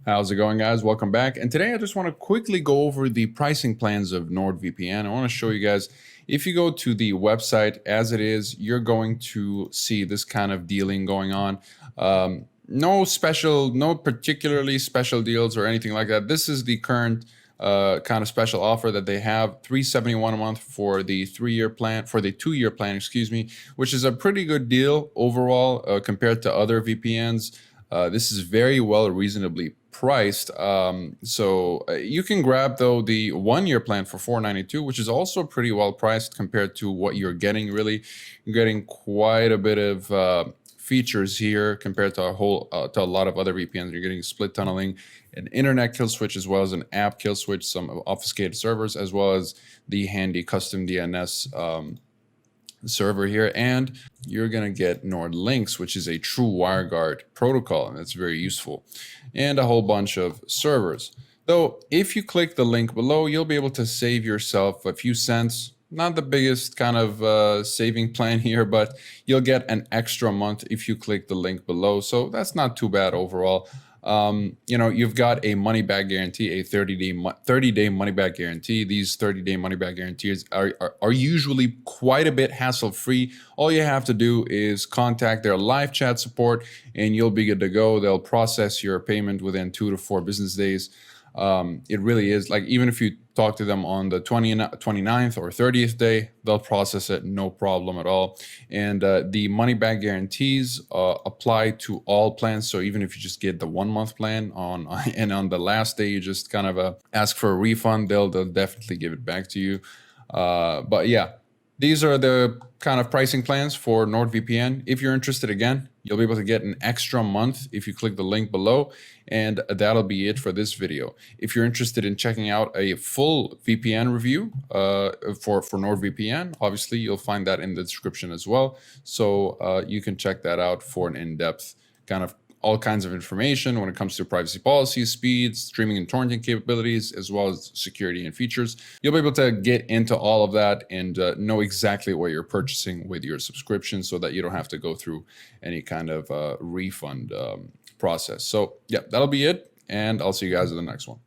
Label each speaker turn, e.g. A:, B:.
A: How's it going, guys? Welcome back. And today I just want to quickly go over the pricing plans of NordVPN. I want to show you guys, if you go to the website as it is, you're going to see this kind of dealing going on. No particularly special deals or anything like that. This is the current kind of special offer that they have, $371 a month for the 3-year plan, for the 2-year plan, excuse me, which is a pretty good deal overall compared to other VPNs. This is very well reasonably priced. So you can grab though the 1-year plan for $492, which is also pretty well priced compared to what you're getting. Really, you're getting quite a bit of features here compared to a lot of other VPNs. You're getting split tunneling, an internet kill switch, as well as an app kill switch, some obfuscated servers, as well as the handy custom DNS server here, and you're gonna get Nord Links, which is a true WireGuard protocol, and that's very useful, and a whole bunch of servers. Though if you click the link below, you'll be able to save yourself a few cents. Not the biggest kind of saving plan here, but you'll get an extra month if you click the link below, so that's not too bad overall. You've got a money back guarantee, a 30-day money back guarantee. These 30-day money back guarantees are usually quite a bit hassle free. All you have to do is contact their live chat support and you'll be good to go. They'll process your payment within 2 to 4 business days. It really is, like, even if you talk to them on the 29th or 30th day, they'll process it, no problem at all. And the money back guarantees apply to all plans. So even if you just get the 1-month plan and on the last day you just kind of ask for a refund, they'll definitely give it back to you. But yeah, these are the kind of pricing plans for NordVPN. If you're interested, again, you'll be able to get an extra month if you click the link below, and that'll be it for this video. If you're interested in checking out a full VPN review for NordVPN, obviously you'll find that in the description as well. So you can check that out for an in-depth kind of all kinds of information when it comes to privacy policies, speeds, streaming and torrenting capabilities, as well as security and features. You'll be able to get into all of that and know exactly what you're purchasing with your subscription so that you don't have to go through any kind of refund process. So yeah, that'll be it, and I'll see you guys in the next one.